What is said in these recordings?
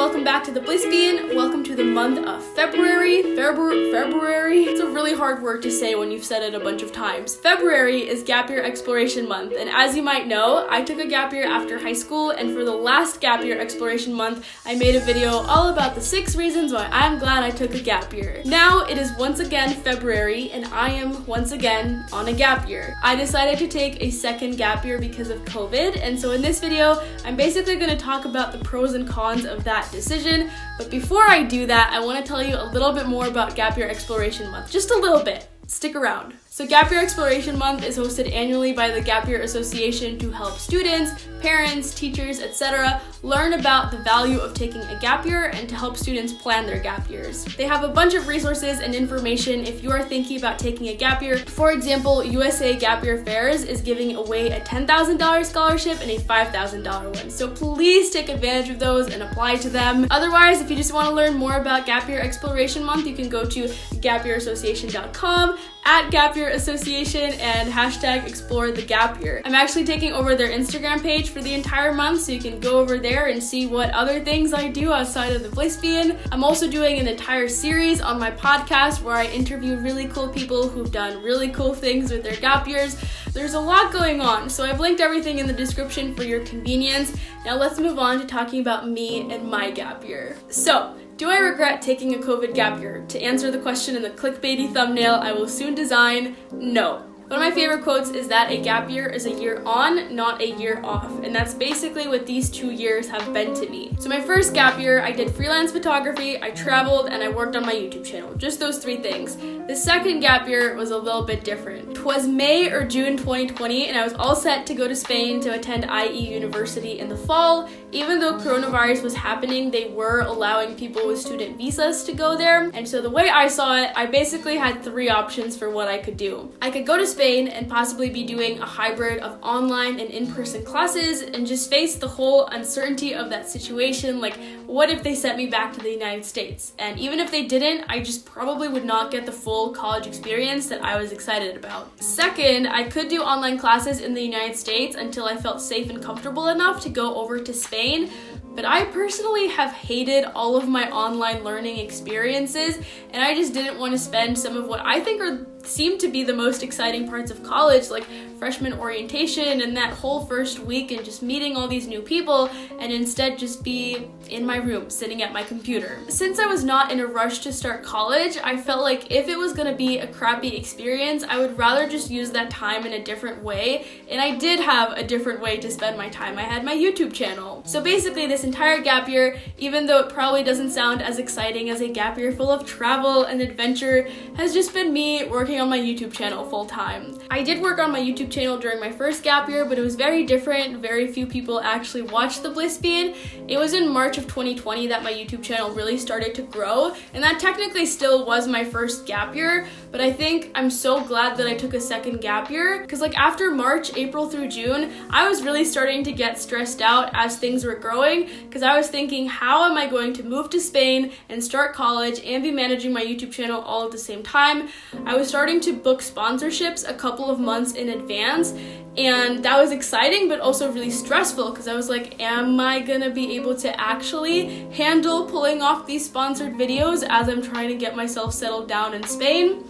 welcome back to the Bliss Bean. Welcome to the month of February. February. It's a really hard word to say when you've said it a bunch of times. February is Gap Year Exploration Month, and as you might know, I took a gap year after high school, and for the last Gap Year Exploration Month, I made a video all about the 6 reasons why I'm glad I took a gap year. Now it is once again February, and I am once again on a gap year. I decided to take a second gap year because of COVID, and so in this video, I'm basically going to talk about the pros and cons of that decision. But before I do that, I want to tell you a little bit more about Gap Year Exploration Month. Just a little bit. Stick around. So Gap Year Exploration Month is hosted annually by the Gap Year Association to help students, parents, teachers, etc. learn about the value of taking a gap year and to help students plan their gap years. They have a bunch of resources and information if you are thinking about taking a gap year. For example, USA Gap Year Fairs is giving away a $10,000 scholarship and a $5,000 one. So please take advantage of those and apply to them. Otherwise, if you just want to learn more about Gap Year Exploration Month, you can go to gapyearassociation.com, at Gap Year Association, and hashtag explore the gap year. I'm actually taking over their Instagram page for the entire month, so you can go over there and see what other things I do outside of the Bliss Bean. I'm also doing an entire series on my podcast where I interview really cool people who've done really cool things with their gap years. There's a lot going on, so I've linked everything in the description for your convenience. Now let's move on to talking about me and my gap year. So, do I regret taking a COVID gap year? To answer the question in the clickbaity thumbnail I will soon design, no. One of my favorite quotes is that a gap year is a year on, not a year off. And that's basically what these 2 years have been to me. So my first gap year, I did freelance photography, I traveled, and I worked on my YouTube channel. Just those 3 things. The second gap year was a little bit different. 'Twas May or June 2020, and I was all set to go to Spain to attend IE University in the fall. Even though coronavirus was happening, they were allowing people with student visas to go there. And so the way I saw it, I basically had 3 options for what I could do. I could go to Spain and possibly be doing a hybrid of online and in-person classes and just face the whole uncertainty of that situation. Like, what if they sent me back to the United States? And even if they didn't, I just probably would not get the full college experience that I was excited about. Second, I could do online classes in the United States until I felt safe and comfortable enough to go over to Spain. But I personally have hated all of my online learning experiences, and I just didn't want to spend some of what I think seem to be the most exciting parts of college, like freshman orientation and that whole first week and just meeting all these new people, and instead just be in my room sitting at my computer. Since I was not in a rush to start college, I felt like if it was going to be a crappy experience, I would rather just use that time in a different way, and I did have a different way to spend my time. I had my YouTube channel. So basically this entire gap year, even though it probably doesn't sound as exciting as a gap year full of travel and adventure, has just been me working on my YouTube channel full time. I did work on my YouTube channel during my first gap year, but it was very different. Very few people actually watched the Bliss Bean. It was in March of 2020 that my YouTube channel really started to grow, and that technically still was my first gap year, but I think I'm so glad that I took a second gap year, because like after March, April through June, I was really starting to get stressed out as things were growing, because I was thinking, how am I going to move to Spain and start college and be managing my YouTube channel all at the same time? I was starting to book sponsorships a couple of months in advance, and that was exciting but also really stressful, because I was like, am I gonna be able to actually handle pulling off these sponsored videos as I'm trying to get myself settled down in Spain?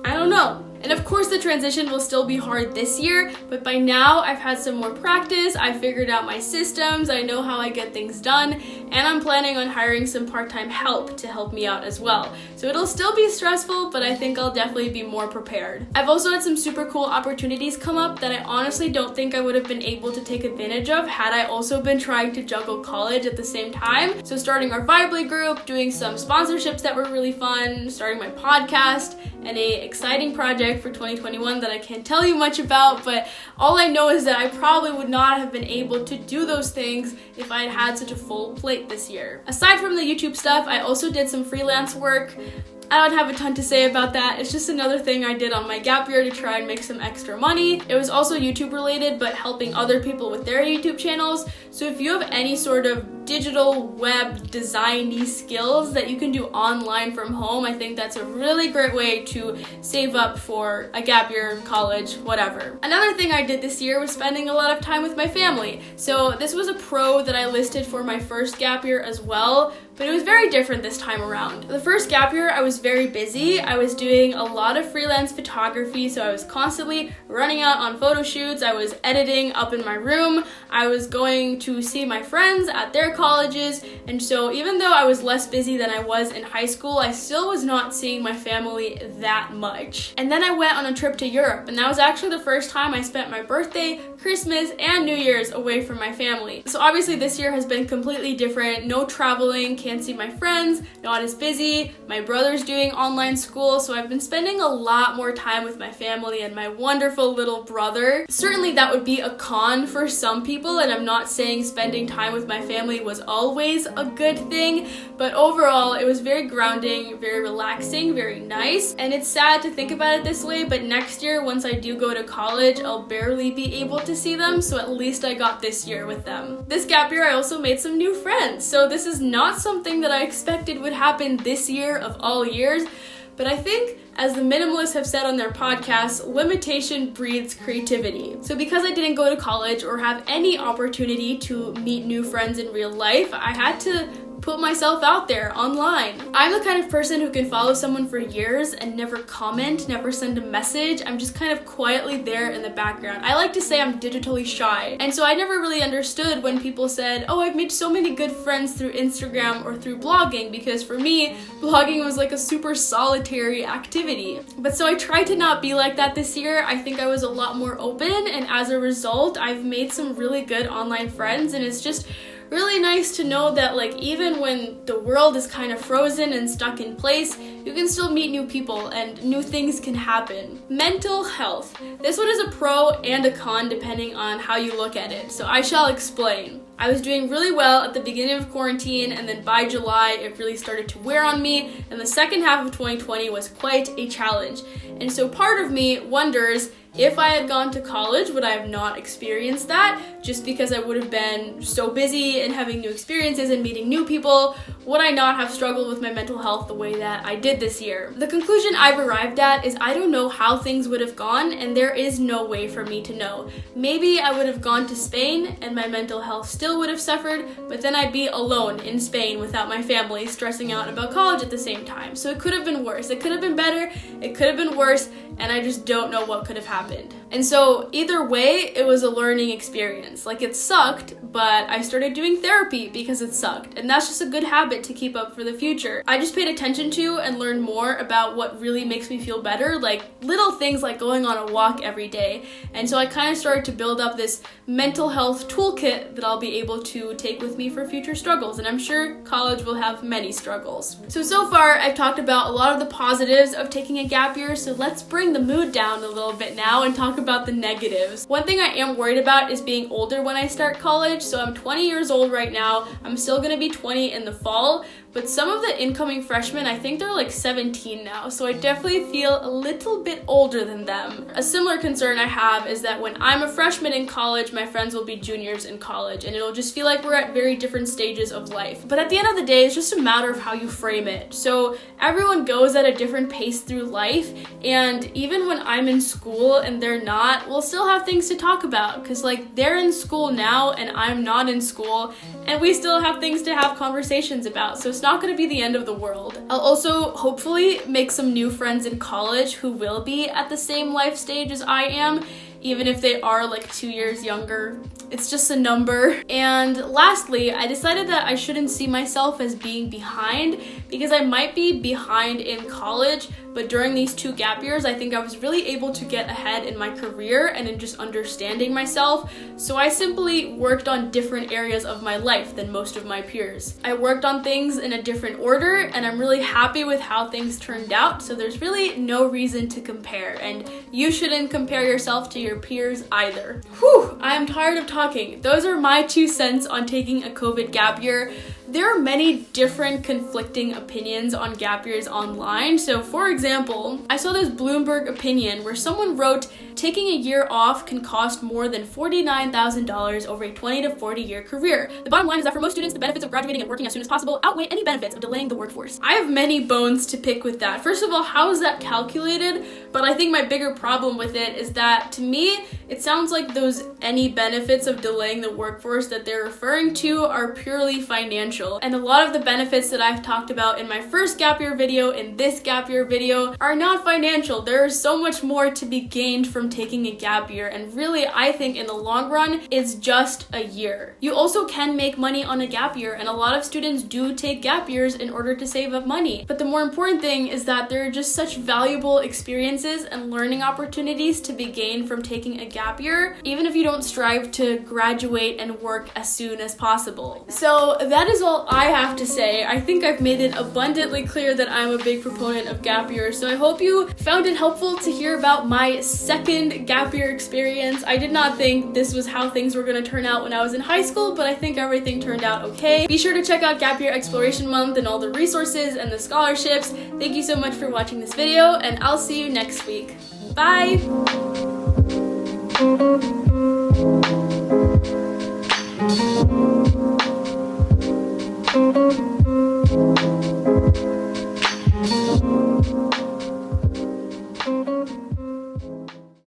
I don't know. And of course the transition will still be hard this year, but by now I've had some more practice, I've figured out my systems, I know how I get things done, and I'm planning on hiring some part-time help to help me out as well. So it'll still be stressful, but I think I'll definitely be more prepared. I've also had some super cool opportunities come up that I honestly don't think I would have been able to take advantage of had I also been trying to juggle college at the same time. So starting our Vibely group, doing some sponsorships that were really fun, starting my podcast, and a exciting project for 2021 that I can't tell you much about, but all I know is that I probably would not have been able to do those things if I had had such a full plate this year. Aside from the YouTube stuff, I also did some freelance work. I don't have a ton to say about that. It's just another thing I did on my gap year to try and make some extra money. It was also YouTube related, but helping other people with their YouTube channels. So if you have any sort of digital web design-y skills that you can do online from home. I think that's a really great way to save up for a gap year, college, whatever. Another thing I did this year was spending a lot of time with my family. So this was a pro that I listed for my first gap year as well, but it was very different this time around. The first gap year, I was very busy. I was doing a lot of freelance photography, so I was constantly running out on photo shoots. I was editing up in my room. I was going to see my friends at their colleges, and so even though I was less busy than I was in high school, I still was not seeing my family that much. And then I went on a trip to Europe, and that was actually the first time I spent my birthday, Christmas, and New Year's away from my family. So obviously this year has been completely different. No traveling, can't see my friends, not as busy. My brother's doing online school, so I've been spending a lot more time with my family and my wonderful little brother. Certainly that would be a con for some people, and I'm not saying spending time with my family was always a good thing, but overall it was very grounding, very relaxing, very nice. And it's sad to think about it this way, but next year, once I do go to college, I'll barely be able to see them, so at least I got this year with them. This gap year, I also made some new friends, so this is not something that I expected would happen this year of all years, but I think, as the minimalists have said on their podcast, limitation breeds creativity. So because I didn't go to college or have any opportunity to meet new friends in real life, I had to put myself out there online. I'm the kind of person who can follow someone for years and never comment, never send a message. I'm just kind of quietly there in the background. I like to say I'm digitally shy. And so I never really understood when people said, oh, I've made so many good friends through Instagram or through blogging, because for me, blogging was like a super solitary activity. But so I tried to not be like that this year. I think I was a lot more open, and as a result, I've made some really good online friends, and it's just really nice to know that, like, even when the world is kind of frozen and stuck in place, you can still meet new people and new things can happen. Mental health. This one is a pro and a con depending on how you look at it, so I shall explain. I was doing really well at the beginning of quarantine, and then by July it really started to wear on me, and the second half of 2020 was quite a challenge. And so part of me wonders, if I had gone to college, would I have not experienced that? Just because I would have been so busy and having new experiences and meeting new people, would I not have struggled with my mental health the way that I did this year? The conclusion I've arrived at is I don't know how things would have gone, and there is no way for me to know. Maybe I would have gone to Spain and my mental health still would have suffered, but then I'd be alone in Spain without my family, stressing out about college at the same time. So it could have been worse. It could have been better. It could have been worse, and I just don't know what could have happened. And so either way, it was a learning experience. Like, it sucked, but I started doing therapy because it sucked. And that's just a good habit to keep up for the future. I just paid attention to and learned more about what really makes me feel better, like little things like going on a walk every day. And so I kind of started to build up this mental health toolkit that I'll be able to take with me for future struggles. And I'm sure college will have many struggles. So far, I've talked about a lot of the positives of taking a gap year, so let's bring the mood down a little bit now and talk about the negatives. One thing I am worried about is being older when I start college. So I'm 20 years old right now. I'm still gonna be 20 in the fall, but some of the incoming freshmen, I think they're like 17 now. So I definitely feel a little bit older than them. A similar concern I have is that when I'm a freshman in college, my friends will be juniors in college, and it'll just feel like we're at very different stages of life. But at the end of the day, it's just a matter of how you frame it. So everyone goes at a different pace through life, and even when I'm in school and they're not, we'll still have things to talk about, because like they're in school now and I'm not in school, and we still have things to have conversations about. So it's not going to be the end of the world. I'll also hopefully make some new friends in college who will be at the same life stage as I am, even if they are like 2 years younger. It's just a number. And lastly, I decided that I shouldn't see myself as being behind, because I might be behind in college, but during these 2 gap years, I think I was really able to get ahead in my career and in just understanding myself. So I simply worked on different areas of my life than most of my peers. I worked on things in a different order, and I'm really happy with how things turned out. So there's really no reason to compare, and you shouldn't compare yourself to your peers either. Whew, I am tired of talking. Those are my 2 cents on taking a COVID gap year. there are many different conflicting opinions on gap years online. So for example, I saw this Bloomberg opinion where someone wrote, taking a year off can cost more than $49,000 over a 20 to 40 year career. The bottom line is that for most students, the benefits of graduating and working as soon as possible outweigh any benefits of delaying the workforce. I have many bones to pick with that. First of all, how is that calculated? But I think my bigger problem with it is that, to me, it sounds like those any benefits of delaying the workforce that they're referring to are purely financial. And a lot of the benefits that I've talked about in my first gap year video, in this gap year video, are not financial. There is so much more to be gained from taking a gap year, and really, I think in the long run, it's just a year. You also can make money on a gap year, and a lot of students do take gap years in order to save up money. But the more important thing is that there are just such valuable experiences and learning opportunities to be gained from taking a gap year, even if you don't strive to graduate and work as soon as possible. So that is all I have to say. I think I've made it abundantly clear that I'm a big proponent of gap years, so I hope you found it helpful to hear about my second gap year experience. I did not think this was how things were going to turn out when I was in high school, but I think everything turned out okay. Be sure to check out Gap Year Exploration Month and all the resources and the scholarships. Thank you so much for watching this video, and I'll see you next week. Bye! Thank you.